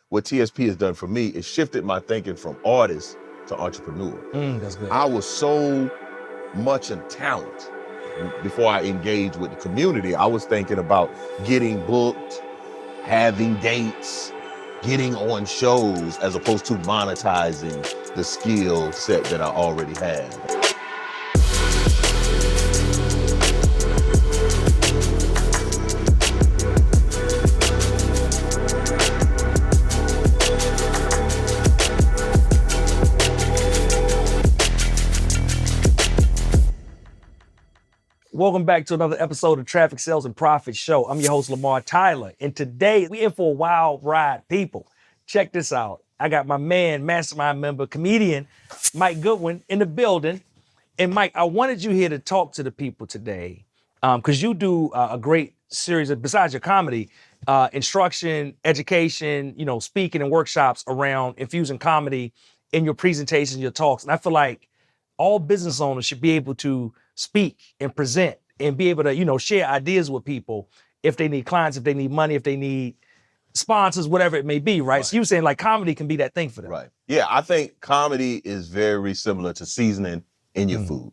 what TSP has done for me is shifted my thinking from artist to entrepreneur. That's good. I was so much in talent. Before I engaged with the community, I was thinking about getting booked, having dates, getting on shows, as opposed to monetizing the skill set that I already had. Welcome back to another episode of Traffic Sales and Profits Show. I'm your host, Lamar Tyler, and today we in for a wild ride, people. Check this out. I got my man, mastermind member, comedian, Mike Goodwin in the building. And Mike, I wanted you here to talk to the people today because you do a great series of, besides your comedy, instruction, education, speaking and workshops around infusing comedy in your presentations, your talks. And I feel like all business owners should be able to speak and present and be able to, share ideas with people if they need clients, if they need money, if they need sponsors, whatever it may be, right? So you were saying like comedy can be that thing for them. Right. Yeah, I think comedy is very similar to seasoning in your food.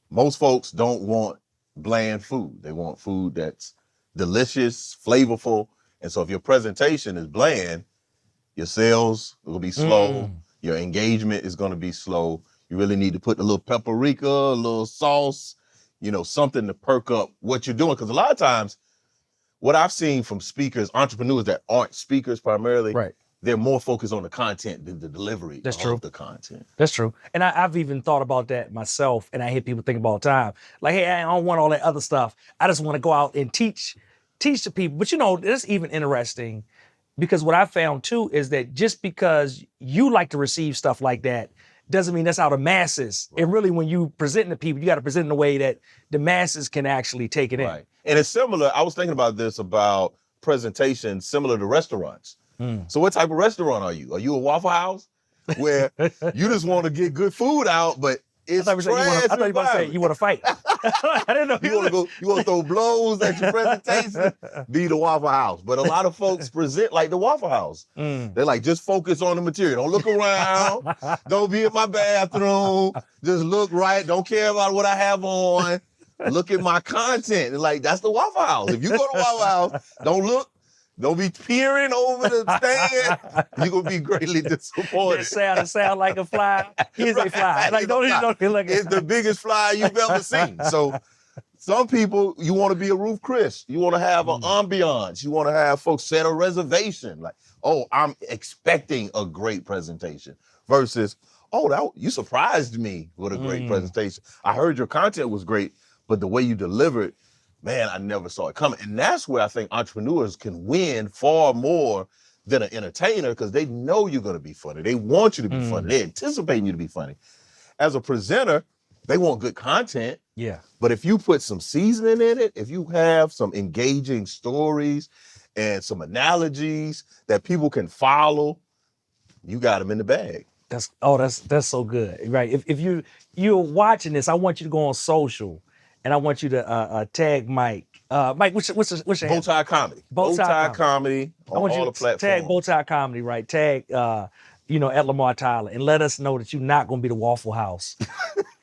Most folks don't want bland food. They want food that's delicious, flavorful. And so if your presentation is bland, your sales will be slow. Your engagement is going to be slow. You really need to put a little paprika, a little sauce, something to perk up what you're doing. Because a lot of times, what I've seen from speakers, entrepreneurs that aren't speakers primarily, Right. They're more focused on the content than the delivery of the content. That's true. And I've even thought about that myself, and I hear people think about all the time. Like, hey, I don't want all that other stuff. I just want to go out and teach the people. But that's even interesting because what I found too is that just because you like to receive stuff like that doesn't mean that's how the masses. Right. And really, when you present to people, you got to present in a way that the masses can actually take it in. Right. And it's similar. I was thinking about this about presentation similar to restaurants. So what type of restaurant are you? Are you a Waffle House where you just want to get good food out, but it's trash? I thought you were about to say you want to fight. I didn't know. You want to throw blows at your presentation? Be the Waffle House. But a lot of folks present like the Waffle House. They're like, just focus on the material. Don't look around. Don't be in my bathroom. Just look right. Don't care about what I have on. Look at my content. Like, that's the Waffle House. If you go to Waffle House, don't look. Don't be peering over the stand. You're going to be greatly disappointed. It sound like a fly. Here's a fly. Like, don't look It's the biggest fly you've ever seen. So some people, you want to be a Ruth Chris. You want to have an ambiance. You want to have folks set a reservation. Like, oh, I'm expecting a great presentation. Versus, you surprised me with a great presentation. I heard your content was great, but the way you delivered, man, I never saw it coming. And that's where I think entrepreneurs can win far more than an entertainer because they know you're going to be funny. They want you to be funny. They're anticipating you to be funny. As a presenter, they want good content. Yeah. But if you put some seasoning in it, if you have some engaging stories and some analogies that people can follow, you got them in the bag. That's so good. Right. If you're watching this, I want you to go on social. And I want you to tag Mike. Mike, what's your Bowtie Comedy. Bowtie Comedy on all the platforms. Tag Bowtie Comedy, right? Tag, at Lamar Tyler, and let us know that you're not going to be the Waffle House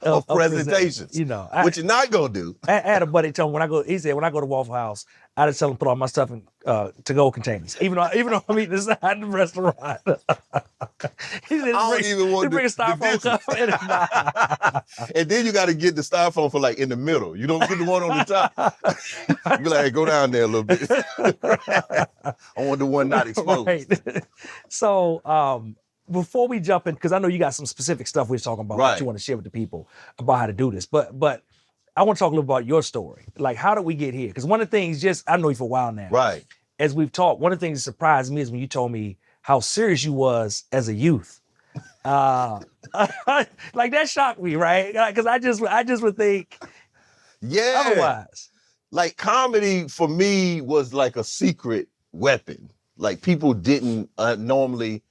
of presentations. What you're not going to do. I had a buddy tell me he said when I go to Waffle House, I just tell him to put all my stuff in to-go containers, even though I'm eating inside the restaurant. He said, I don't even want to bring a styrofoam cup. And then you got to get the styrofoam for like in the middle. You don't get the one on the top. Be like, hey, go down there a little bit. I want the one not exposed. Right. So before we jump in, because I know you got some specific stuff we're talking about that you want to share with the people about how to do this, but I want to talk a little about your story. Like, how did we get here? Because one of the things, I know you for a while now. Right. As we've talked, one of the things that surprised me is when you told me how serious you was as a youth. Like, that shocked me, right? Because I just would think otherwise. Like, comedy for me was like a secret weapon. Like, people didn't normally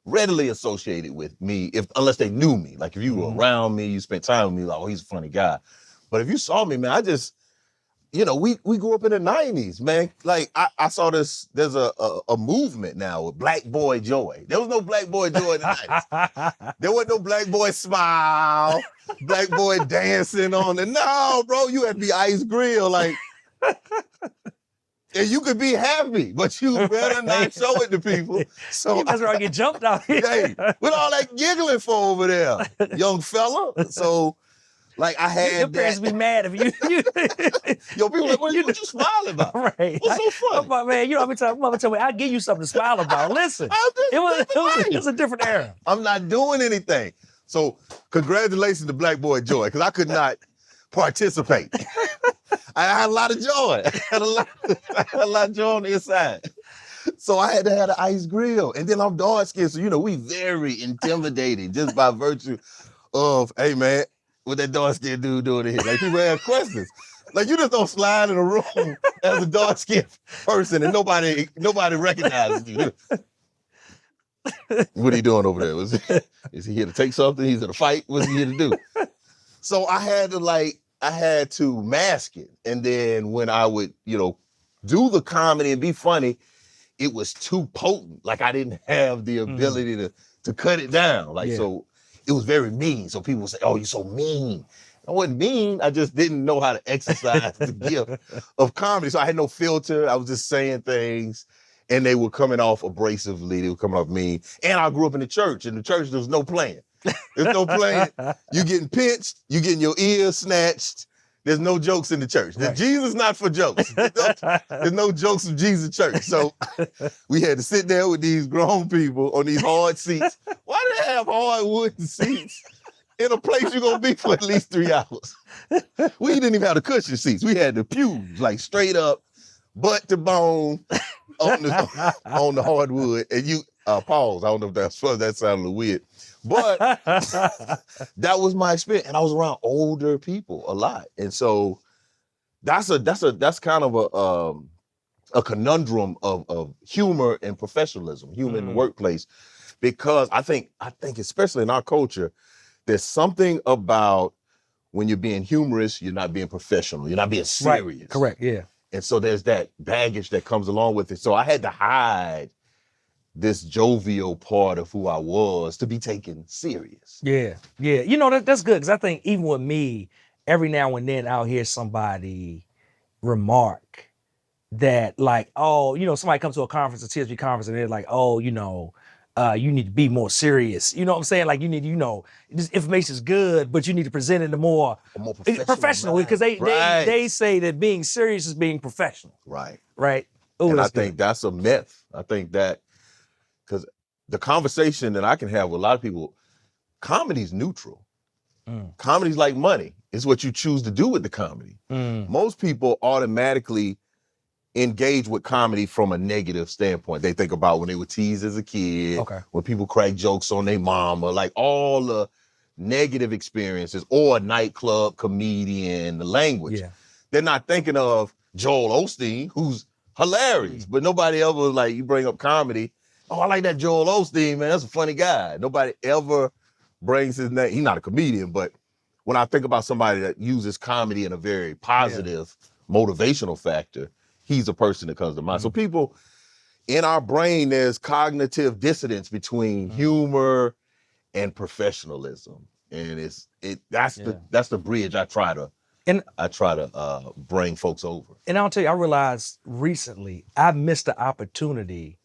readily associate it with me unless they knew me. Like, if you were around me, you spent time with me, like, oh, he's a funny guy. But if you saw me, man, we grew up in the 90s, man. Like I saw this, there's a movement now with Black Boy Joy. There was no Black Boy Joy in the 90s. There wasn't no Black Boy Smile, Black Boy dancing on the, no, bro, you had to be Ice Grill, like, and you could be happy, but you better not show it to people. So that's where I get jumped out here. hey, what all that giggling for over there, young fella? So, like, I had your parents be mad if you. Yo, people like, what you smiling about? Right. What's so funny? But man, you know, Mama tell me, I'll give you something to smile about. Listen, it was a different era. I'm not doing anything. So, congratulations to Black Boy Joy, because I could not participate. I had a lot of joy. I had a lot of joy on the inside. So I had to have an ice grill. And then I'm dark skinned, so we very intimidating just by virtue of, hey man, what that dark skinned dude doing here? Like, people have questions. Like, you just don't slide in a room as a dark skinned person and nobody recognizes you. What are you doing over there? Is he here to take something? He's in a fight? What's he here to do? So I had to mask it. And then when I would, do the comedy and be funny, it was too potent. Like, I didn't have the ability to cut it down. Like, so it was very mean. So people would say, oh, you're so mean. I wasn't mean. I just didn't know how to exercise the gift of comedy. So I had no filter. I was just saying things, and they were coming off abrasively. They were coming off mean. And I grew up in the church. In the church, there was no playing. There's no playing. You getting pinched. You getting your ears snatched. There's no jokes in the church. Right. Jesus not for jokes. There's no jokes in Jesus church. So we had to sit there with these grown people on these hard seats. Why do they have hard wooden seats in a place you're going to be for at least 3 hours? We didn't even have the cushion seats. We had the pews, like straight up, butt to bone on the hardwood. And you, pause, I don't know if that sounded a little weird. But that was my experience. And I was around older people a lot. And so that's kind of a conundrum of humor and professionalism, humor in the workplace. Because I think especially in our culture, there's something about when you're being humorous, you're not being professional. You're not being serious. Right. Correct, yeah. And so there's that baggage that comes along with it. So I had to hide this jovial part of who I was to be taken serious. Yeah. That's good, because I think even with me, every now and then I'll hear somebody remark that, like, oh, somebody comes to a conference, a TSP conference, and they're like, oh, you need to be more serious. You know what I'm saying? Like, you need, this information is good, but you need to present it in a more professional, because they say that being serious is being professional. Right. Right. Ooh, and I think that's a myth. I think that, because the conversation that I can have with a lot of people, comedy's neutral. Comedy's like money. It's what you choose to do with the comedy. Most people automatically engage with comedy from a negative standpoint. They think about when they were teased as a kid, when people crack jokes on their mama, like all the negative experiences, or a nightclub comedian, the language. Yeah. They're not thinking of Joel Osteen, who's hilarious, but nobody ever, like, you bring up comedy, oh, I like that Joel Osteen, man. That's a funny guy. Nobody ever brings his name. He's not a comedian, but when I think about somebody that uses comedy in a very positive, motivational factor, he's a person that comes to mind. So people, in our brain, there's cognitive dissonance between humor and professionalism. And that's the bridge I try to bring folks over. And I'll tell you, I realized recently I missed the opportunity,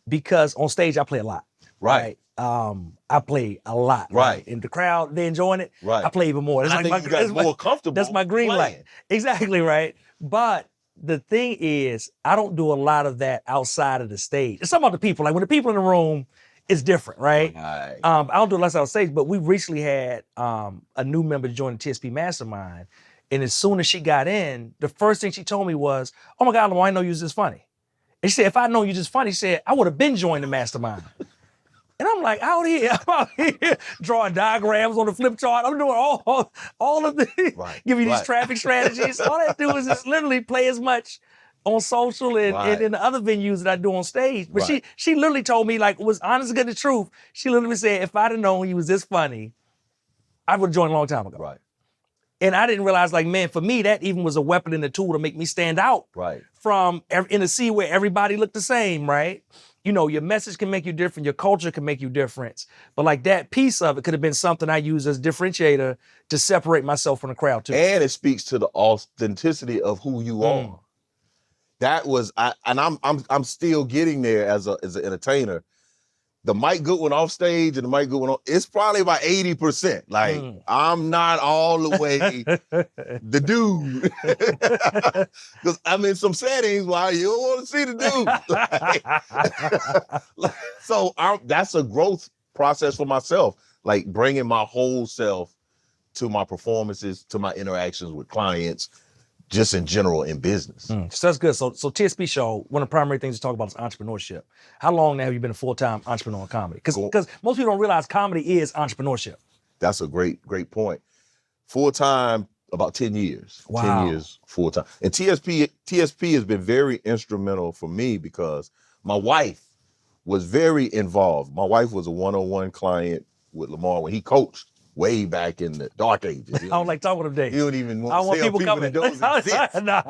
because on stage I play a lot. Right. I play a lot. Right. And the crowd, they enjoying it. Right. I play even more. That's like you got more comfortable. That's my green light. Exactly, right. But the thing is, I don't do a lot of that outside of the stage. It's some other people. Like, when the people in the room, it's different, right? I don't do a lot on stage, but we recently had a new member join the TSP Mastermind. And as soon as she got in, the first thing she told me was, oh my God, Lamar, I know you was this funny. And she said, if I know you just funny, she said, I would have been joined the mastermind. And I'm like, I'm out here drawing diagrams on the flip chart. I'm doing all of the, give you these traffic strategies. All I do is just literally play as much on social and in the other venues that I do on stage. But she literally told me, like, was honest to get the truth. She literally said, if I'd have known you was this funny, I would have joined a long time ago. Right. And I didn't realize, like, man, for me, that even was a weapon and a tool to make me stand out Right. from in a sea where everybody looked the same, right? You know, your message can make you different, your culture can make you different. But like that piece of it could have been something I use as differentiator to separate myself from the crowd too. And it speaks to the authenticity of who you are. That was I'm still getting there as an entertainer. The Mike Goodwin off stage and the Mike Goodwin it's probably about 80%. Like I'm not all the way the dude. Because I'm in some settings where you don't want to see the dude. So that's a growth process for myself. Like bringing my whole self to my performances, to my interactions with clients, just in general in business. So that's good. So TSP show, one of the primary things to talk about is entrepreneurship. How long now have you been a full-time entrepreneur in comedy? Because most people don't realize comedy is entrepreneurship. That's a great point. Full-time, about 10 years. Wow. 10 years full-time. And TSP has been very instrumental for me because my wife was very involved. My wife was a one-on-one client with Lamar when he coached way back in the dark ages. I don't like talking to them. You don't even want I don't want to tell people coming. that don't exist. Nah.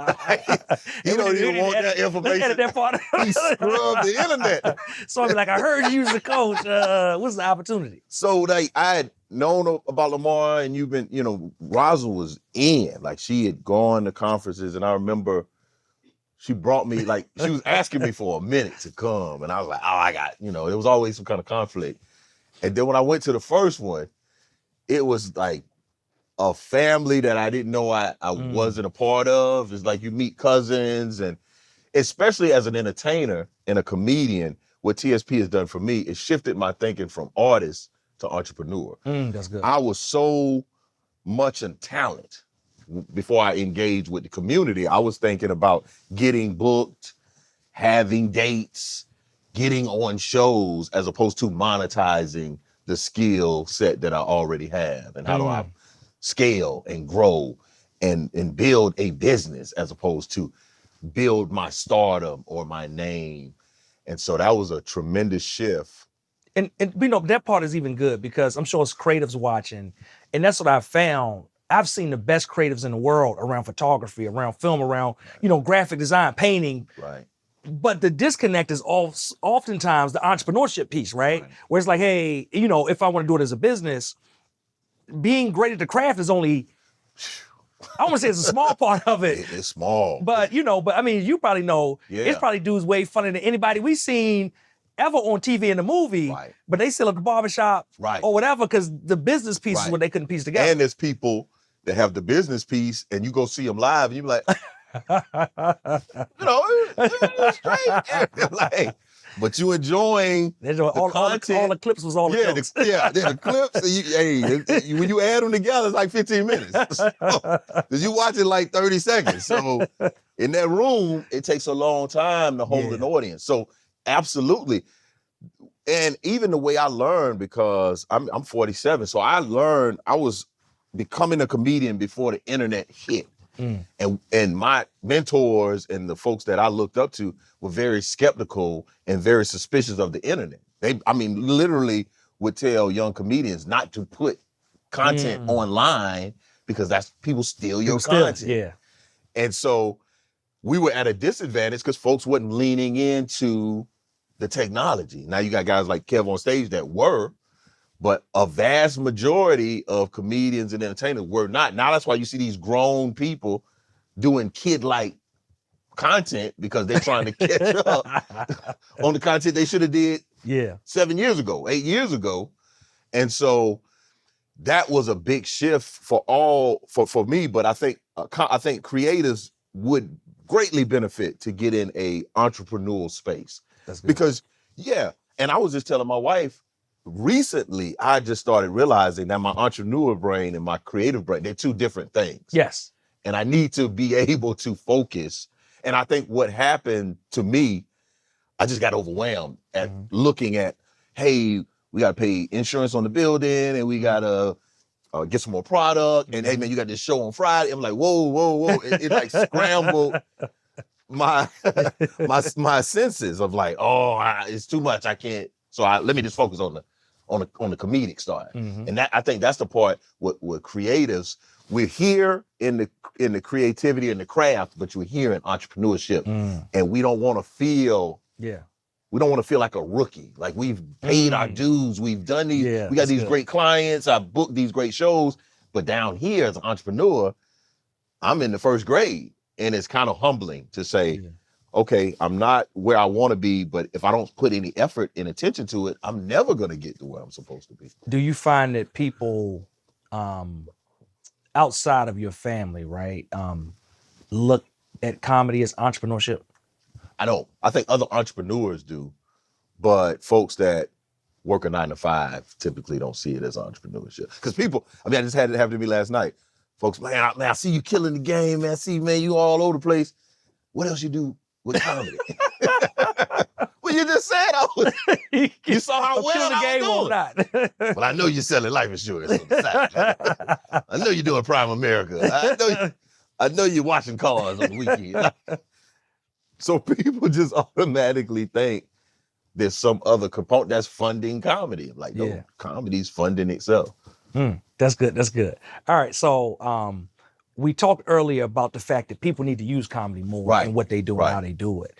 You don't even want that information. Edit that part. He scrubbed the internet. So I'm like, I heard you use the coach. What's the opportunity? So like I had known about Lamar and you've been, you know, Rosal was in. Like she had gone to conferences and I remember she brought me, like, she was asking me for a minute to come. And I was like, oh, I got, you know, there was always some kind of conflict. And then when I went to the first one, it was like a family that I didn't know I wasn't a part of. It's like you meet cousins, and especially as an entertainer and a comedian, what TSP has done for me is shifted my thinking from artist to entrepreneur. That's good. I was so much in talent before I engaged with the community. I was thinking about getting booked, having dates, getting on shows, as opposed to monetizing the skill set that I already have, and how do I scale and grow and build a business as opposed to build my stardom or my name. And so that was a tremendous shift. And you know, that part is even good because I'm sure it's creatives watching, and that's what I've found. I've seen the best creatives in the world around photography, around film, around, you know, graphic design, painting. Right. But the disconnect is oftentimes the entrepreneurship piece, right? Where it's like, hey, you know, if I want to do it as a business, being great at the craft is only, I want to say it's a small part of it. It's small. But, you know, I mean, you probably know, it's probably dudes way funnier than anybody we've seen ever on TV in the movie, but they still at the barbershop or whatever, because the business piece is what they couldn't piece together. And there's people that have the business piece and you go see them live and you be like, you know, it's straight. Like, but you enjoying all the clips was all the clips. The clips. When you add them together, it's like 15 minutes. Because you watch it like 30 seconds. So in that room, it takes a long time to hold an audience. So absolutely. And even the way I learned, because I'm 47, so I was becoming a comedian before the internet hit. And my mentors and the folks that I looked up to were very skeptical and very suspicious of the internet. They, literally would tell young comedians not to put content online because that's people steal your content. And so we were at a disadvantage because folks wasn't leaning into the technology. Now you got guys like Kev on stage that were, but a vast majority of comedians and entertainers were not. Now that's why you see these grown people doing kid-like content because they're trying to catch up on the content they should have did 7 years ago, 8 years ago. And so that was a big shift for me. But I think creatives would greatly benefit to get in a entrepreneurial space. That's good. Because and I was just telling my wife, recently, I just started realizing that my entrepreneur brain and my creative brain, they're two different things. Yes. And I need to be able to focus. And I think what happened to me, I just got overwhelmed at looking at, hey, we got to pay insurance on the building and we got to get some more product. And hey, man, you got this show on Friday. I'm like, whoa. It like scrambled my senses of like, it's too much. I can't. So let me just focus on the comedic side. And that, I think that's the part with creatives, we're here in the creativity and the craft, but you're here in entrepreneurship, and we don't want to feel like a rookie. Like we've paid our dues, we've done these, we got these great clients, I've booked these great shows, but down here as an entrepreneur, I'm in the first grade, and it's kind of humbling to say, okay, I'm not where I want to be, but if I don't put any effort and attention to it, I'm never going to get to where I'm supposed to be. Do you find that people outside of your family, right, look at comedy as entrepreneurship? I don't. I think other entrepreneurs do, but folks that work a 9-to-5 typically don't see it as entrepreneurship. Because people, I just had it happen to me last night. Folks, man, I see you killing the game, man. I see, man, you all over the place. What else you do with comedy? Well, you just said you saw how well the game I was doing. Well, I know you're selling life insurance on the side. I know you're doing Prime America. I know you're washing cars on the weekend. So people just automatically think there's some other component that's funding comedy. Like, no, comedy's funding itself. That's good. That's good. All right. So we talked earlier about the fact that people need to use comedy more in what they do and how they do it.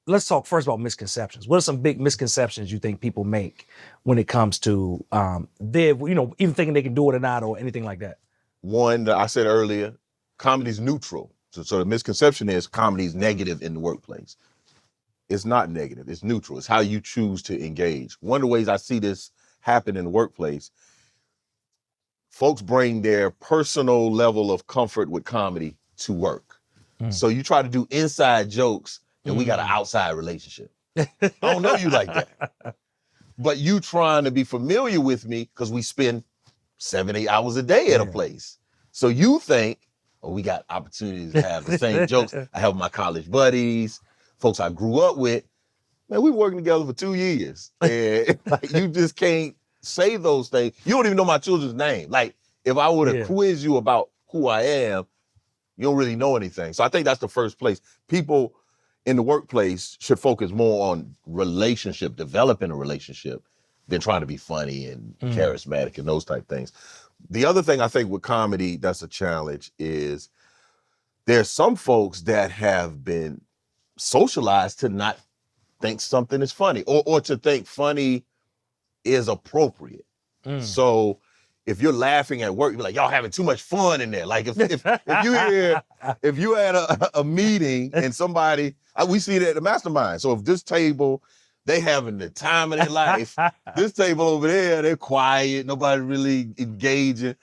Let's talk first about misconceptions. What are some big misconceptions you think people make when it comes to even thinking they can do it or not or anything like that? One that I said earlier, comedy's neutral. So the misconception is comedy's negative in the workplace. It's not negative. It's neutral. It's how you choose to engage. One of the ways I see this happen in the workplace, folks bring their personal level of comfort with comedy to work. So you try to do inside jokes and we got an outside relationship. I don't know you like that. But you trying to be familiar with me because we spend 7-8 hours a day at a place. So you think, we got opportunities to have the same jokes. I have my college buddies, folks I grew up with. Man, we've been working together for 2 years. And you just can't say those things. You don't even know my children's name. Like, if I were to quiz you about who I am, you don't really know anything. So I think that's the first place. People in the workplace should focus more on relationship, developing a relationship, than trying to be funny and charismatic and those type things. The other thing I think with comedy that's a challenge is there's some folks that have been socialized to not think something is funny or to think funny is appropriate. So if you're laughing at work, you're like, y'all having too much fun in there. Like if you had a meeting and somebody, we see that at the mastermind. So if this table, they having the time of their life, this table over there, they're quiet, nobody really engaging.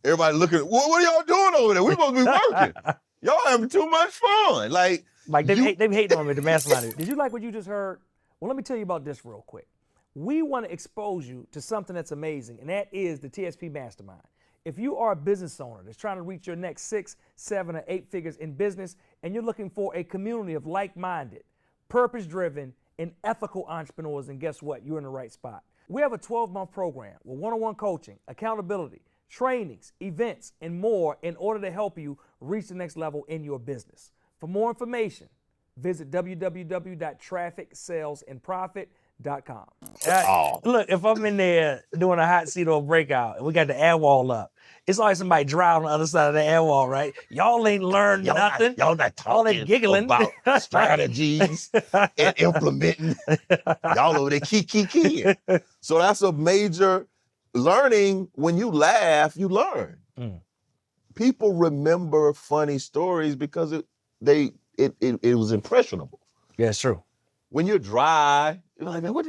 Everybody looking, what are y'all doing over there? We supposed to be working. Y'all having too much fun. Like they've hated on me at the mastermind. Did you like what you just heard? Well, let me tell you about this real quick. We want to expose you to something that's amazing, and that is the TSP Mastermind. If you are a business owner that's trying to reach your next 6, 7, or 8 figures in business, and you're looking for a community of like-minded, purpose-driven, and ethical entrepreneurs, and guess what? You're in the right spot. We have a 12-month program with one-on-one coaching, accountability, trainings, events, and more in order to help you reach the next level in your business. For more information, visit www.trafficsalesandprofit.com. Look, if I'm in there doing a hot seat or a breakout and we got the air wall up, it's like somebody driving on the other side of the air wall, right? Y'all ain't learned nothing. Y'all not talking giggling about strategies and implementing. Y'all over there keying. So that's a major learning. When you laugh, you learn. People remember funny stories because it was impressionable. Yeah, it's true. When you're dry, you're like, man, what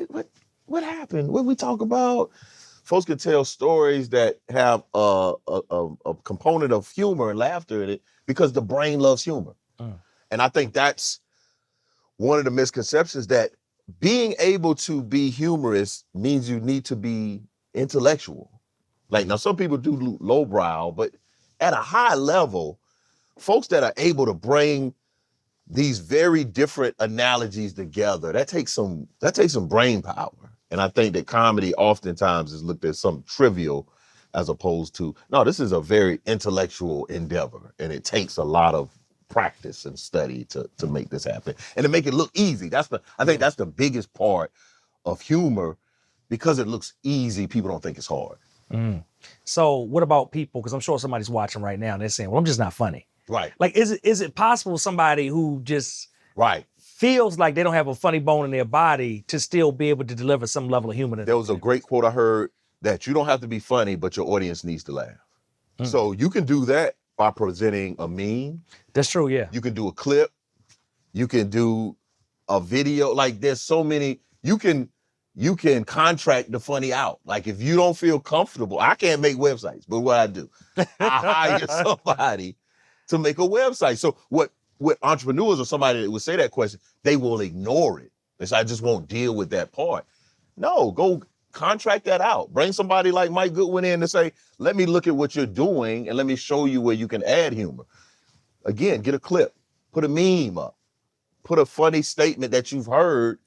happened? What did we talk about? Folks can tell stories that have a component of humor and laughter in it because the brain loves humor. And I think that's one of the misconceptions, that being able to be humorous means you need to be intellectual. Like, now some people do lowbrow, but at a high level, folks that are able to bring these very different analogies together, that takes some brain power. And I think that comedy oftentimes is looked at some trivial as opposed to, no, this is a very intellectual endeavor, and it takes a lot of practice and study to make this happen and to make it look easy. I think that's the biggest part of humor. Because it looks easy, people don't think it's hard. So what about people? Because I'm sure somebody's watching right now and they're saying, well, I'm just not funny. Right. Like, is it possible somebody who just Right. feels like they don't have a funny bone in their body to still be able to deliver some level of humor? There was a great quote I heard that you don't have to be funny, but your audience needs to laugh. So you can do that by presenting a meme. That's true, yeah. You can do a clip. You can do a video. Like there's so many, you can contract the funny out. Like if you don't feel comfortable, I can't make websites, but what I do, I hire somebody to make a website. So what entrepreneurs or somebody that would say that question, they will ignore it. They say, I just won't deal with that part. No, go contract that out. Bring somebody like Mike Goodwin in to say, let me look at what you're doing and let me show you where you can add humor. Again, get a clip, put a meme up, put a funny statement that you've heard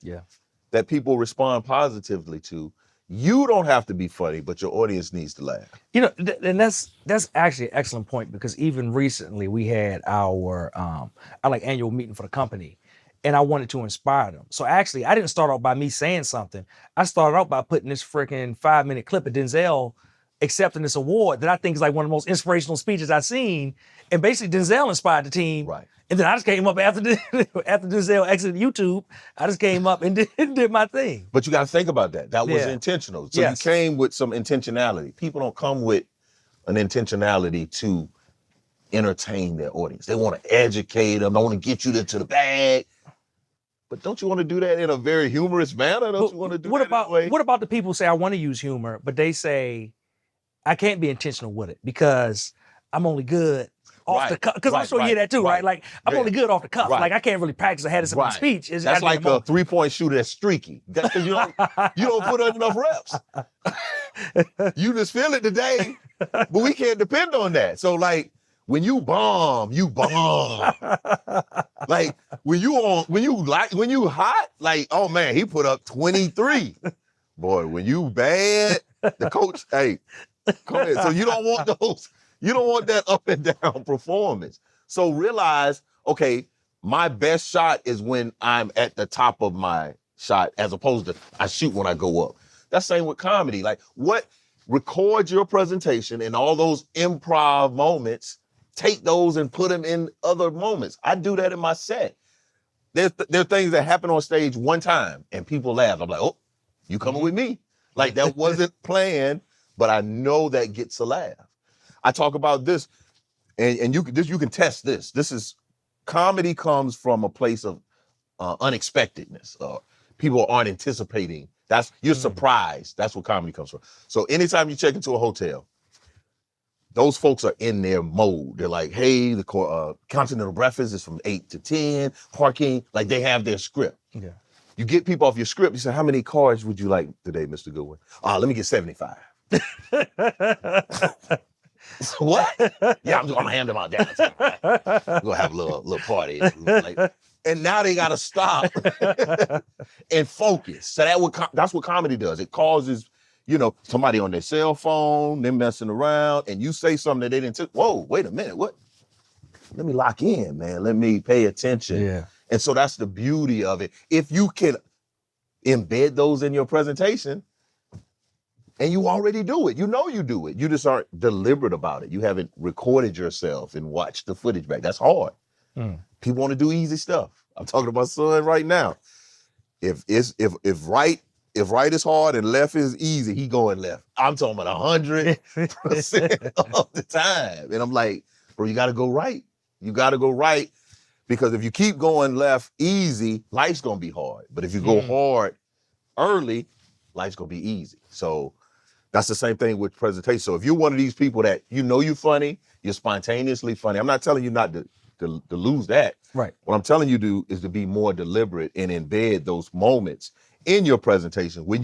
that people respond positively to. You don't have to be funny, but your audience needs to laugh. You know, and that's actually an excellent point, because even recently we had our annual meeting for the company, and I wanted to inspire them. So actually, I didn't start out by me saying something. I started out by putting this freaking 5-minute clip of Denzel accepting this award that I think is like one of the most inspirational speeches I've seen. And basically Denzel inspired the team. Right. And then I just came up after Denzel exited YouTube, I just came up and did my thing. But you got to think about that. That was intentional. So you came with some intentionality. People don't come with an intentionality to entertain their audience. They want to educate them. They want to get you to the bag. But don't you want to do that in a very humorous manner? Don't you want to do that in a way? What about the people who say, I want to use humor, but they say, I can't be intentional with it because I'm only good off the cuff. Because I'm sure you hear that too, right? Like, I'm only good off the cuff. Like, I can't really practice ahead of my speech. That's like a 3-point shooter that's streaky. That's because you don't put in enough reps. You just feel it today, but we can't depend on that. So like, when you bomb, you bomb. Like when you hot, like, oh man, he put up 23. Boy, when you bad, the coach, hey, come here. So you don't want that up and down performance. So realize, okay, my best shot is when I'm at the top of my shot, as opposed to I shoot when I go up. That's same with comedy. Like record your presentation and all those improv moments, take those and put them in other moments. I do that in my set. There are things that happen on stage one time and people laugh. I'm like, oh, you coming with me? Like that wasn't planned, but I know that gets a laugh. I talk about this, and you can test this. This is comedy comes from a place of unexpectedness. People aren't anticipating. You're surprised. That's what comedy comes from. So anytime you check into a hotel, those folks are in their mode. They're like, hey, the continental breakfast is from 8 to 10, parking, like they have their script. Yeah. You get people off your script, you say, how many cards would you like today, Mr. Goodwin? Let me get 75. What? Yeah, I'm gonna hand them out downtown. We're gonna have a little party. And now they gotta stop and focus. So that's what comedy does. It causes, somebody on their cell phone, them messing around, and you say something that they didn't whoa, wait a minute, what? Let me lock in, man. Let me pay attention. Yeah. And so that's the beauty of it. If you can embed those in your presentation, and you already do it, you do it. You just aren't deliberate about it. You haven't recorded yourself and watched the footage back. That's hard. People want to do easy stuff. I'm talking to my son right now. If right is hard and left is easy, he going left. I'm talking about 100% of the time. And I'm like, bro, you got to go right. You got to go right, because if you keep going left easy, life's going to be hard. But if you go hard early, life's going to be easy. So that's the same thing with presentation. So if you're one of these people that you're funny, you're spontaneously funny, I'm not telling you not to lose that. Right. What I'm telling you to do is to be more deliberate and embed those moments in your presentation when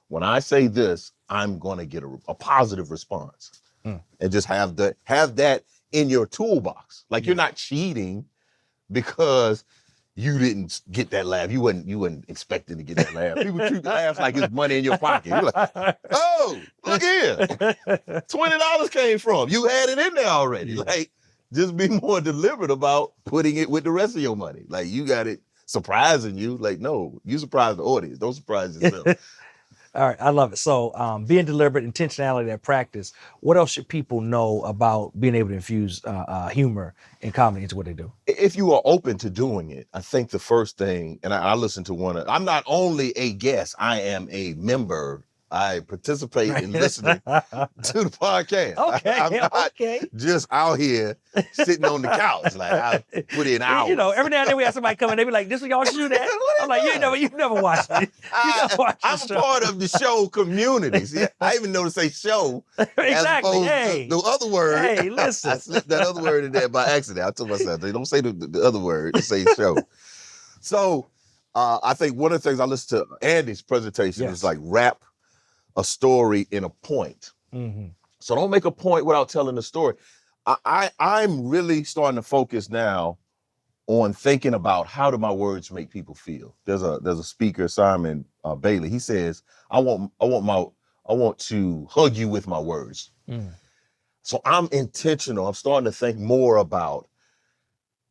when I say this, I'm going to get a positive response. And just have that in your toolbox. Like you're not cheating because you didn't get that laugh. You wasn't expecting to get that laugh. People treat laughs like it's money in your pocket. You're like, oh, look here. $20 came from. You had it in there already. Yeah. Like, just be more deliberate about putting it with the rest of your money. Like, you got it surprising you. Like, no, you surprise the audience. Don't surprise yourself. All right, I love it. So being deliberate, intentionality, that practice. What else should people know about being able to infuse humor and comedy into what they do? If you are open to doing it, I think the first thing, and I listened to I'm not only a guest, I am a member. I participate in listening to the podcast. Okay, I'm not okay. just out here sitting on the couch. Like I put in hours. You know, every now and then we have somebody come in, they be like, "This is y'all should do that." I'm like, you never watched it. You never watched the I'm show. part of the show community. See, I even know to say show Exactly. as opposed Hey, to the other word. hey, listen. I slipped that other word in there by accident. I told myself, they don't say the other word, just say show. So I think one of the things I listened to Andy's presentation is like wrap a story in a point. Mm-hmm. So don't make a point without telling the story. I'm really starting to focus now on thinking about how do my words make people feel. There's a speaker, Simon Bailey. He says, I want to hug you with my words. Mm. So I'm intentional. I'm starting to think more about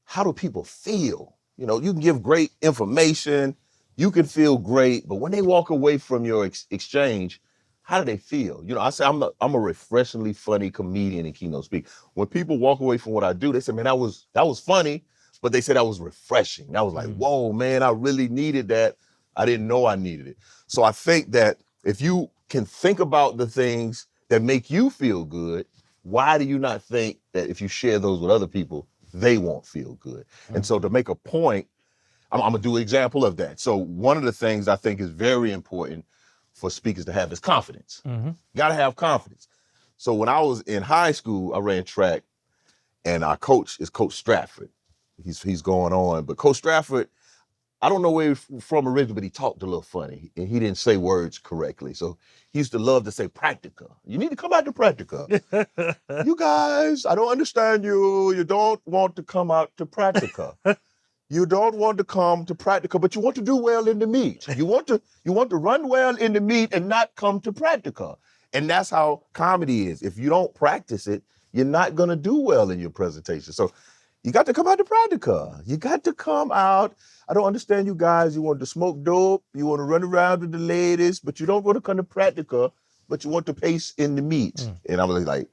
how do people feel? You know, you can give great information, you can feel great, but when they walk away from your exchange, how do they feel? You know, I say I'm a refreshingly funny comedian and keynote speaker. When people walk away from what I do, they say, man, that was funny, but they said that was refreshing. That was like, whoa, man, I really needed that. I didn't know I needed it. So I think that if you can think about the things that make you feel good, why do you not think that if you share those with other people, they won't feel good? And so to make a point, I'm gonna do an example of that. So one of the things I think is very important for speakers to have is confidence. Mm-hmm. You gotta have confidence. So when I was in high school, I ran track, and our coach is Coach Stratford. He's going on, but Coach Stratford, I don't know where he's from originally, but he talked a little funny, and he didn't say words correctly. So he used to love to say practica. You need to come out to practica. You guys, I don't understand you. You don't want to come out to practica. You don't want to come to practica, but you want to do well in the meet. You want to run well in the meet and not come to practica. And that's how comedy is. If you don't practice it, you're not going to do well in your presentation. So you got to come out to practica. You got to come out. I don't understand you guys. You want to smoke dope. You want to run around with the ladies, but you don't want to come to practica, but you want to pace in the meet. And I was like,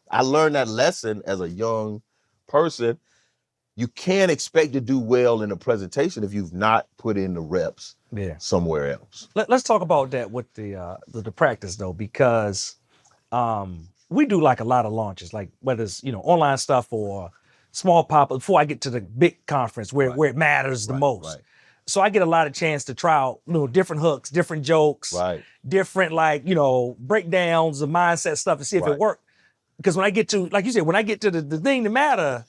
I learned that lesson as a young person. You can't expect to do well in a presentation if you've not put in the reps somewhere else. Let's talk about that with the practice though, because we do like a lot of launches, like whether it's online stuff or small pop-up before I get to the big conference where it matters the most. Right. So I get a lot of chance to try out different hooks, different jokes, different breakdowns of mindset stuff to see if it worked. Because when I get to, like you said, when I get to the thing that matter,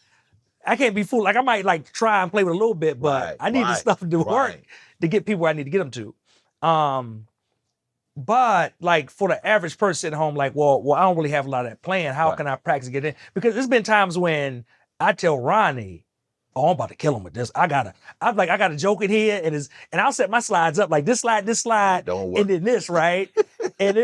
I can't be fooled. Like I might try and play with a little bit, but I need the stuff to work to get people where I need to get them to. But like for the average person at home, like, well, I don't really have a lot of that plan. How can I practice get in? Because there's been times when I tell Ronnie, oh, I'm about to kill him with this. I got a joke in here, and I'll set my slides up like this slide, Don't work. and then this, right? And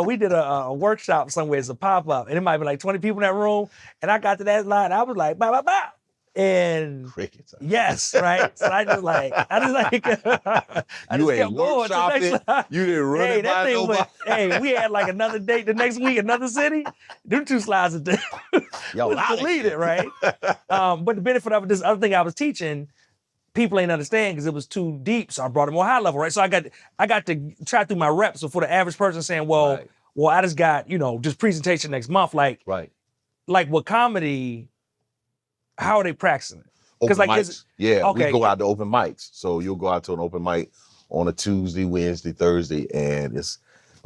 we did a workshop somewhere as a pop-up, and it might be like 20 people in that room, and I got to that slide, I was like, bah, bah, bah. And crickets. Yes, right. So I just you kept ain't going to the next workshopping. slide. You didn't run it by nobody. We had like another date the next week, another city. Them 2 slides a day. Yo, was deleted, right? But the benefit of it, this other thing I was teaching, people ain't understand because it was too deep. So I brought it more high level, right? So I got to try through my reps. So for the average person saying, well, I just got just presentation next month, like with comedy. How are they practicing it? Open mics. We go out to open mics. So you'll go out to an open mic on a Tuesday, Wednesday, Thursday, and it's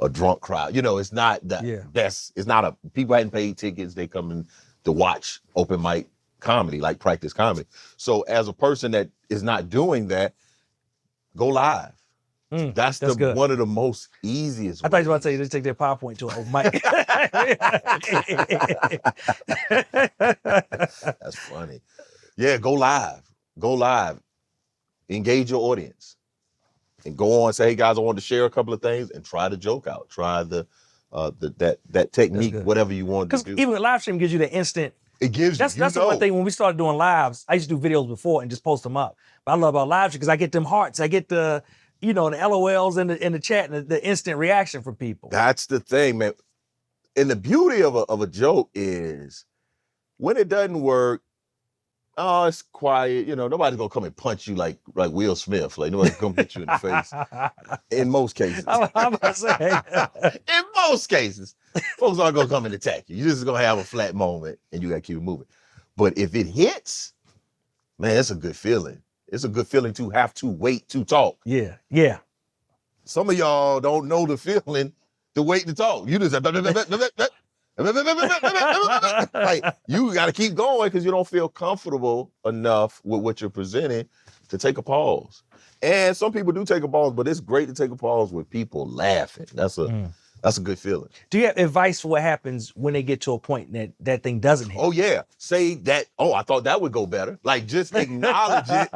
a drunk crowd. It's not that. It's not people hadn't paid tickets. They come in to watch open mic comedy, like practice comedy. So as a person that is not doing that, go live. That's one of the most easiest. I thought you were about to say just take their PowerPoint to an open mic. That's funny. Yeah, go live. Go live. Engage your audience. And go on and say, hey guys, I want to share a couple of things and try the joke out. Try that technique, whatever you want to do. Because even a live stream gives you the instant. It gives that's the one thing when we started doing lives. I used to do videos before and just post them up. But I love about live stream because I get them hearts. I get the the LOLs in the chat and the instant reaction from people. That's the thing, man. And the beauty of a joke is when it doesn't work, oh, it's quiet. Nobody's gonna come and punch you like Will Smith. Like nobody's gonna hit you in the face. In most cases. I'm about to say. In most cases, folks aren't gonna come and attack you. You're just gonna have a flat moment and you gotta keep it moving. But if it hits, man, it's a good feeling. It's a good feeling to have to wait to talk. Yeah, yeah. Some of y'all don't know the feeling to wait to talk. You just like you got to keep going because you don't feel comfortable enough with what you're presenting to take a pause. And some people do take a pause, but it's great to take a pause with people laughing. That's a good feeling. Do you have advice for what happens when they get to a point that thing doesn't hit? Oh yeah, say that. Oh, I thought that would go better. Like just acknowledge it.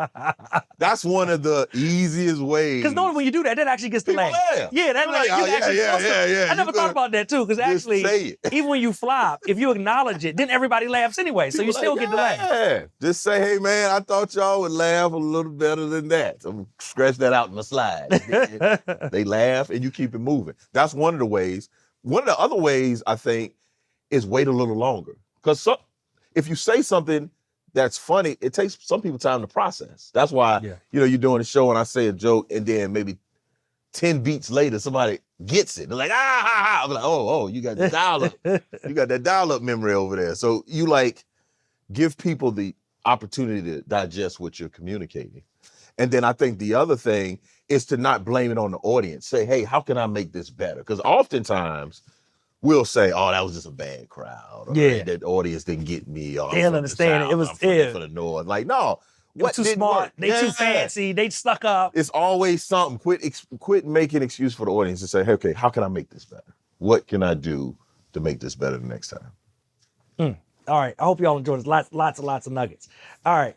That's one of the easiest ways. Because knowing when you do that, that actually gets the laugh. Yeah, that like, yeah. I never thought about that too. Because actually, even when you flop, if you acknowledge it, then everybody laughs anyway. So you still get the laugh. Yeah, just say, hey man, I thought y'all would laugh a little better than that. So scratch that out in the slide. They laugh and you keep it moving. That's one of the ways. One of the other ways I think is wait a little longer. Because if you say something that's funny, it takes some people time to process. That's why, you're doing a show and I say a joke and then maybe 10 beats later, somebody gets it. They're like, I'm like, oh, you got the dial-up. You got that dial-up memory over there. So you give people the opportunity to digest what you're communicating. And then I think the other thing is to not blame it on the audience. Say, hey, how can I make this better? Because oftentimes we'll say, oh, that was just a bad crowd. Or that audience didn't get me. Or they didn't understand it. It was for the North. Like, no. What too smart. Work? They too fancy. They stuck up. It's always something. Quit making excuse for the audience and say, hey, okay, how can I make this better? What can I do to make this better the next time? All right. I hope y'all enjoyed this. Lots of nuggets. All right.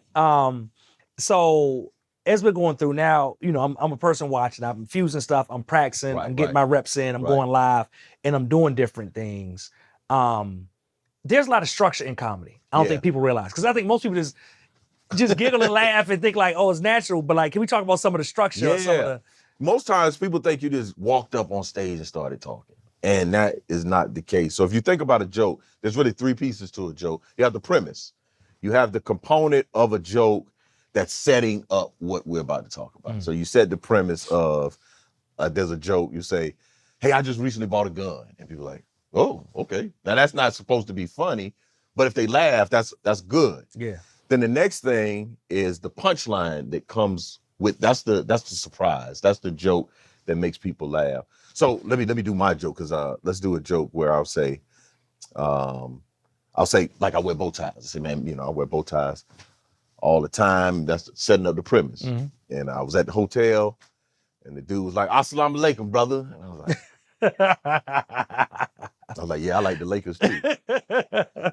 So as we're going through now, I'm a person watching. I'm infusing stuff. I'm practicing. I'm getting my reps in. I'm going live, and I'm doing different things. There's a lot of structure in comedy. I don't think people realize, because I think most people just giggle and laugh and think like, oh, it's natural. But like, can we talk about some of the structure? Or some of the... Most times people think you just walked up on stage and started talking. And that is not the case. So if you think about a joke, there's really three pieces to a joke. You have the premise. You have the component of a joke that's setting up what we're about to talk about. So you set the premise of, there's a joke, you say, hey, I just recently bought a gun. And people are like, oh, okay. Now that's not supposed to be funny, but if they laugh, that's good. Yeah. Then the next thing is the punchline that comes with, that's the surprise. That's the joke that makes people laugh. So let me do my joke, because let's do a joke where I'll say like I wear bow ties. I say, man, I wear bow ties all the time. That's setting up the premise. And I was at the hotel and the dude was like, Assalamu alaikum, brother. And I was like, yeah, I like the Lakers too.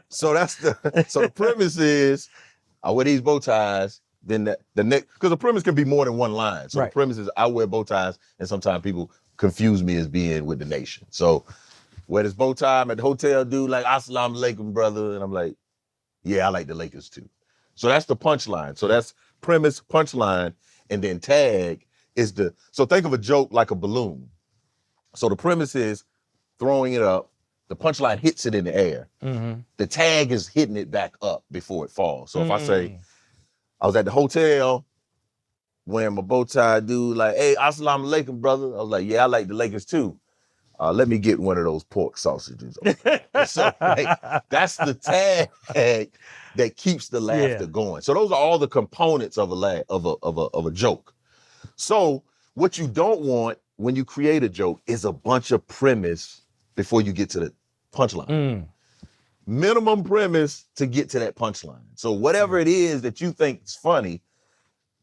So the premise is I wear these bow ties. Then the next, because the premise can be more than one line. So the premise is I wear bow ties, and sometimes people confuse me as being with the nation. So wear this bow tie, I'm at the hotel, dude, like, Assalamu alaikum, brother. And I'm like, yeah, I like the Lakers too. So that's the punchline. So that's premise, punchline, and then tag is so think of a joke like a balloon. So the premise is throwing it up, the punchline hits it in the air. The tag is hitting it back up before it falls. So if I say, I was at the hotel wearing my bow tie, dude, like, hey, Assalamu alaikum, brother. I was like, yeah, I like the Lakers too. Let me get one of those pork sausages. So that's the tag that keeps the laughter going. So those are all the components of a joke. So what you don't want when you create a joke is a bunch of premise before you get to the punchline. Minimum premise to get to that punchline. So whatever it is that you think is funny,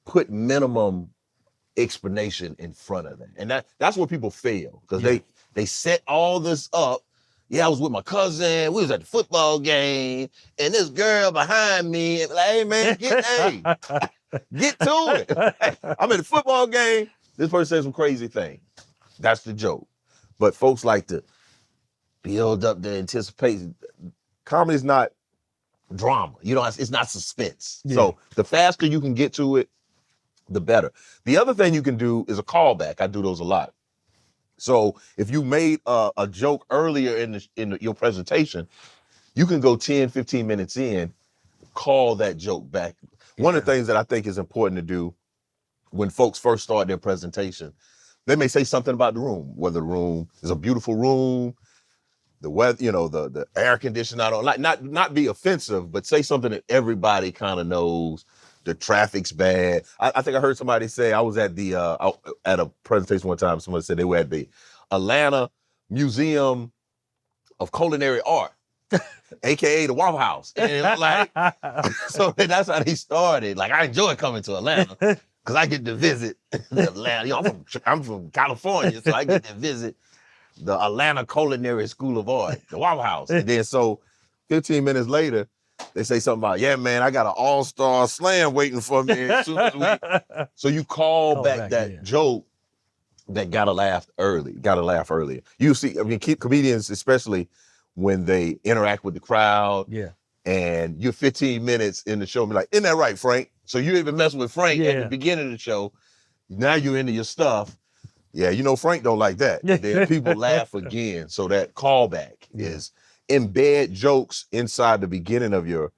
put minimum explanation in front of it. And that's where people fail, because they set all this up. Yeah, I was with my cousin. We was at the football game, and this girl behind me, like, hey man, get to it. I'm at the football game. This person says some crazy thing. That's the joke. But folks like to build up the anticipation. Comedy is not drama. It's not suspense. So the faster you can get to it, the better. The other thing you can do is a callback. I do those a lot. So if you made a joke earlier in your presentation, you can go 10, 15 minutes in, call that joke back. One of the things that I think is important to do when folks first start their presentation, they may say something about the room, whether the room is a beautiful room, the weather, the air conditioning, not be offensive, but say something that everybody kind of knows. The traffic's bad. I think I heard somebody say, I was at at a presentation one time, somebody said they were at the Atlanta Museum of Culinary Art, AKA the Waffle House. And so that's how they started. Like, I enjoy coming to Atlanta because I get to visit Atlanta. I'm from California, so I get to visit the Atlanta Culinary School of Art, the Waffle House. And then so 15 minutes later, they say something about, yeah, man, I got an all-star slam waiting for me as soon as So you call back that joke that got a laugh earlier. You see, I mean, comedians, especially when they interact with the crowd, and you're 15 minutes in the show, be like, isn't that right, Frank? So you even mess with Frank at the beginning of the show. Now you're into your stuff. Yeah, Frank don't like that. Then people laugh again. So that callback is embed jokes inside the beginning of your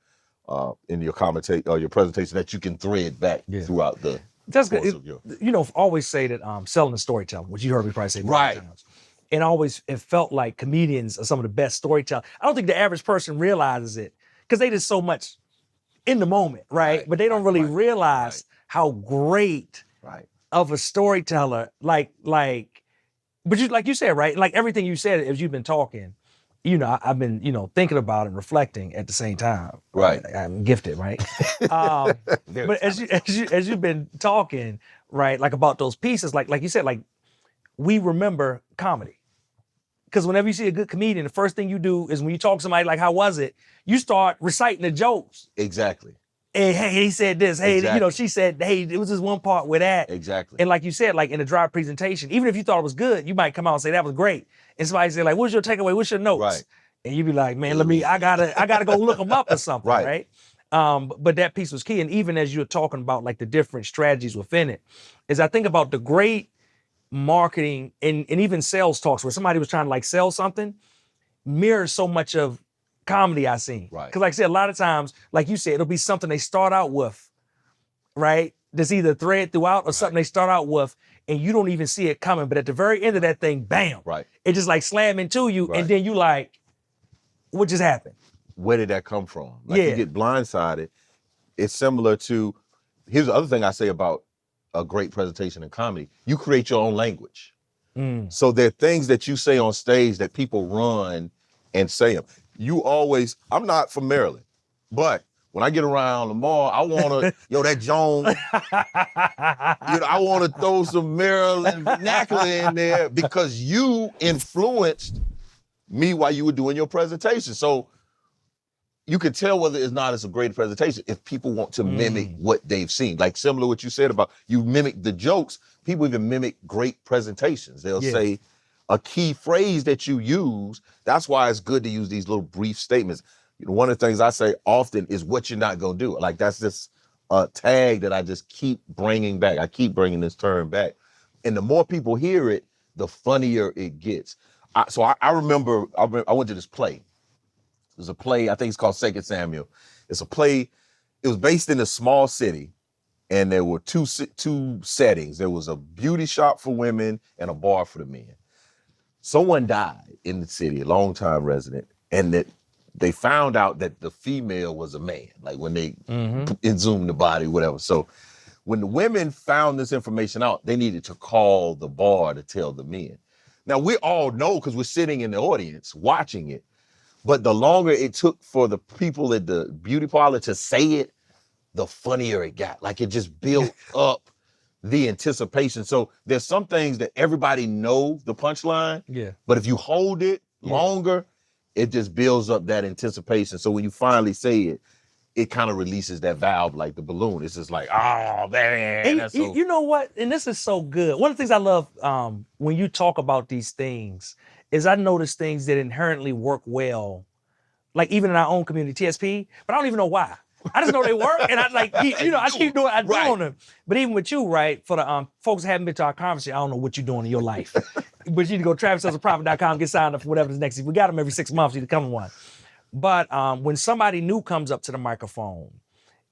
in your commentate or your presentation that you can thread back throughout the course of your. Always say that selling and storytelling, which you heard me probably say many times. And it felt like comedians are some of the best storytellers. I don't think the average person realizes it because they just so much in the moment, right? But they don't really realize how great of a storyteller, but you, like you said, right? Like everything you said as you've been talking, I've been, thinking about and reflecting at the same time. Right. I'm gifted, right? But as you've been talking, right, like about those pieces, like you said, like we remember comedy. Because whenever you see a good comedian, the first thing you do is when you talk to somebody like, how was it? You start reciting the jokes. Exactly. And hey, he said this. Hey, she said, hey, it was this one part with that. Exactly. And like you said, like in a dry presentation, even if you thought it was good, you might come out and say that was great. And somebody say like, what's your takeaway? What's your notes? Right. And you be like, man, I gotta go look them up or something, right? But that piece was key. And even as you're talking about like the different strategies within it, is I think about the great marketing and even sales talks where somebody was trying to like sell something mirrors so much of comedy I seen. Right. Because like I said, a lot of times, like you said, it'll be something they start out with, right? That's either thread throughout or something they start out with and you don't even see it coming. But at the very end of that thing, bam, it just like slam into you. And then you like, what just happened? Where did that come from? Like you get blindsided. It's similar to, here's the other thing I say about a great presentation in comedy. You create your own language. So there are things that you say on stage that people run and say them. I'm not from Maryland, but when I get around Lamar, I want to, that Jones, I want to throw some Maryland vernacular in there because you influenced me while you were doing your presentation. So you can tell whether it's not as a great presentation if people want to mimic what they've seen. Like similar to what you said about you mimic the jokes, people even mimic great presentations. They'll say a key phrase that you use. That's why it's good to use these little brief statements. One of the things I say often is what you're not going to do. Like that's just a tag that I just keep bringing back. I keep bringing this term back. And the more people hear it, the funnier it gets. I remember I went to this play. There's a play, I think it's called Second Samuel. It's a play, it was based in a small city, and there were two settings. There was a beauty shop for women and a bar for the men. Someone died in the city, a longtime resident, and that they found out that the female was a man, like when they exhumed the body, whatever. So when the women found this information out, they needed to call the bar to tell the men. Now, we all know because we're sitting in the audience watching it, but the longer it took for the people at the beauty parlor to say it, the funnier it got. Like it just built up the anticipation. So there's some things that everybody knows the punchline, but if you hold it longer, it just builds up that anticipation. So when you finally say it, it kind of releases that valve like the balloon. It's just like, oh man. And you know what? And this is so good. One of the things I love when you talk about these things is I notice things that inherently work well, like even in our own community, TSP, but I don't even know why. I just know they work, and I like, I keep doing, I Right. doing them. But even with you, right? For the folks that haven't been to our conference, I don't know what you're doing in your life, but you need to go TravisSalesandProfit.com, get signed up for whatever is next. We got them every 6 months. You need to come to one. But when somebody new comes up to the microphone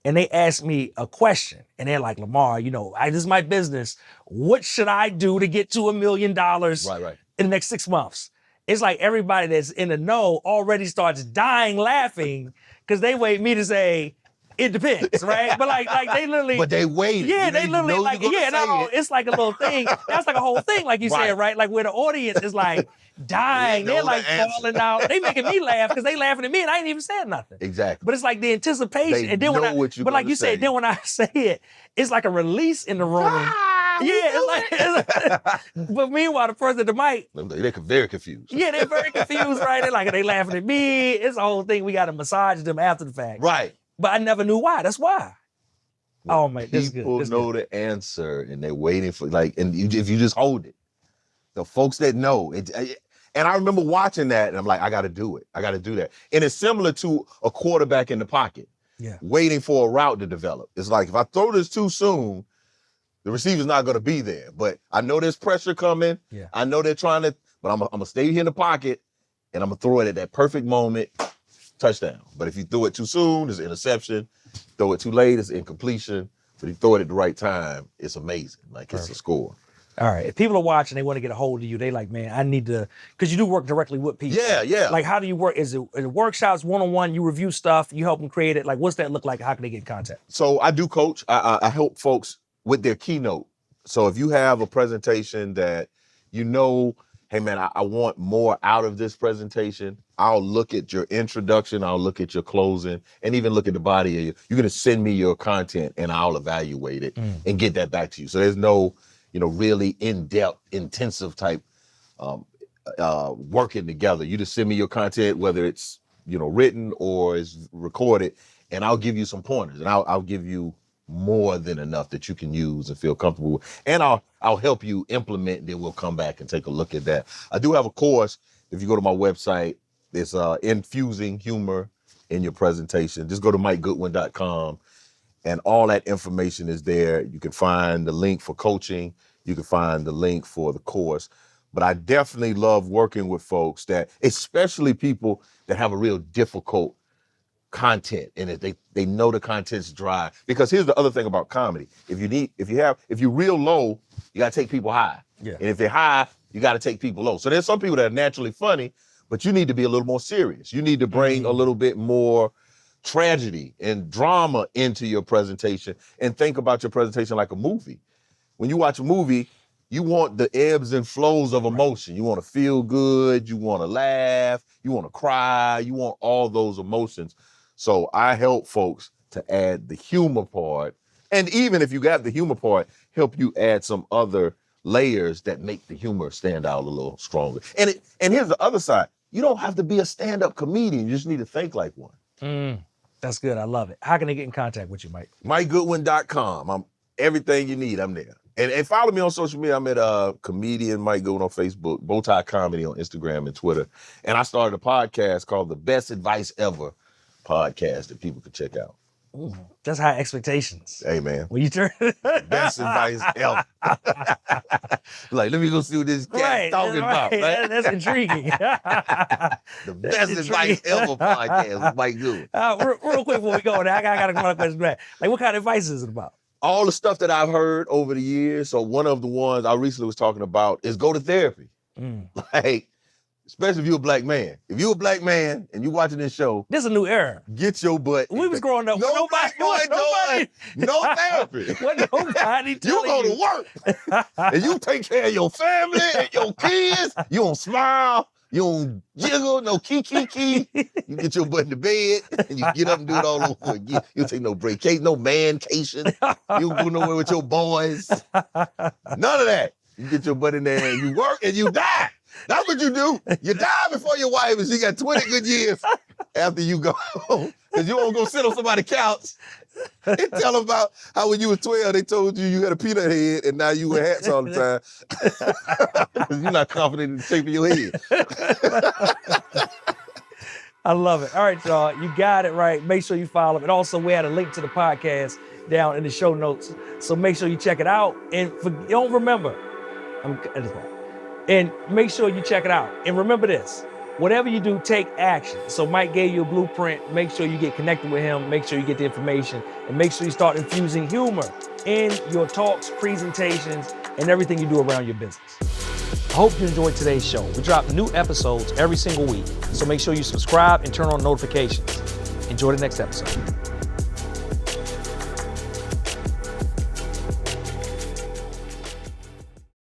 and they ask me a question, and they're like, Lamar, this is my business. What should I do to get to $1 million Right. in the next 6 months? It's like everybody that's in the know already starts dying laughing because they wait me to say, it depends, right? But like they literally. But they waited. Yeah, they literally like, it's like a little thing. That's like a whole thing, like you said, right? Like where the audience is like dying. They know They're like the answer. falling out. They making me laugh because they laughing at me and I ain't even said nothing. Exactly. But it's like the anticipation. They And then know what you're but like gonna you said, say. then when I say it, it's like a release in the room. It's like but meanwhile, the person at the mic, they're very confused. yeah, they're very confused, right? They're like, are they laughing at me? It's a whole thing. We got to massage them after the fact. Right. But I never knew why. That's why. Oh man, that's good. People know the answer and they're waiting for if you just hold it. The folks that know it, and I remember watching that and I'm like, I got to do it. I got to do that. And it's similar to a quarterback in the pocket, waiting for a route to develop. It's like if I throw this too soon, the receiver's not going to be there. But I know there's pressure coming. Yeah. I know they're trying to, but I'm gonna stay here in the pocket and I'm gonna throw it at that perfect moment, touchdown. But if you throw it too soon, it's an interception. Throw it too late, it's incompletion. But if you throw it at the right time, it's amazing. Like it's a score. All right. If people are watching, they want to get a hold of you. They like, man, I need to, because you do work directly with people. Yeah. Like, how do you work? Is it workshops, one-on-one? You review stuff, you help them create it. Like, what's that look like? How can they get in contact? So I do coach. I help folks with their keynote. So if you have a presentation that hey man, I want more out of this presentation, I'll look at your introduction, I'll look at your closing, and even look at the body of you. You're gonna send me your content and I'll evaluate it and get that back to you. So there's no, really in-depth, intensive type working together. You just send me your content, whether it's, written or is recorded, and I'll give you some pointers and I'll give you more than enough that you can use and feel comfortable with. And I'll help you implement, then we'll come back and take a look at that. I do have a course. If you go to my website, it's Infusing Humor in Your Presentation. Just go to mikegoodwin.com and all that information is there. You can find the link for coaching. You can find the link for the course. But I definitely love working with folks especially people that have a real difficult content and they know the content's dry. Because here's the other thing about comedy. If you're real low, you gotta take people high. Yeah. And if they're high, you gotta take people low. So there's some people that are naturally funny, but you need to be a little more serious. You need to bring a little bit more tragedy and drama into your presentation and think about your presentation like a movie. When you watch a movie, you want the ebbs and flows of emotion. You want to feel good, you want to laugh, you want to cry, you want all those emotions. So I help folks to add the humor part. And even if you got the humor part, help you add some other layers that make the humor stand out a little stronger. And here's the other side. You don't have to be a stand-up comedian. You just need to think like one. That's good. I love it. How can they get in contact with you, Mike? mikegoodwin.com. I'm everything you need, I'm there. And follow me on social media. I'm at comedian Mike Goodwin on Facebook, Bowtie Comedy on Instagram and Twitter. And I started a podcast called The Best Advice Ever podcast that people can check out. Ooh, that's high expectations. Hey, man. When you turn Best advice ever. Like, let me go see what this cat's talking about. Right? That's intriguing. The Best Advice Ever podcast with Mike Goodwin. Real quick before we go, I got a question back. Like, what kind of advice is it about? All the stuff that I've heard over the years. So one of the ones I recently was talking about is go to therapy. Like, especially if you're a black man. If you're a black man and you're watching this show, this is a new era. Get your butt. We was growing up. No therapy. What nobody You go to work and you take care of your family and your kids. You don't smile. You don't jiggle, no key. You get your butt in the bed and you get up and do it all over again. You don't take no break, no mancation. You don't go nowhere with your boys. None of that. You get your butt in there and you work and you die. That's what you do. You die before your wife and she got 20 good years after you go home. Because you won't go sit on somebody's couch and tell them about how when you were 12, they told you you had a peanut head and now you wear hats all the time. Because you're not confident in the shape of your head. I love it. All right, y'all. You got it right. Make sure you follow him. And also, we had a link to the podcast down in the show notes. So make sure you check it out. And don't remember, and make sure you check it out. And remember this, whatever you do, take action. So Mike gave you a blueprint. Make sure you get connected with him. Make sure you get the information. And make sure you start infusing humor in your talks, presentations, and everything you do around your business. I hope you enjoyed today's show. We drop new episodes every single week. So make sure you subscribe and turn on notifications. Enjoy the next episode.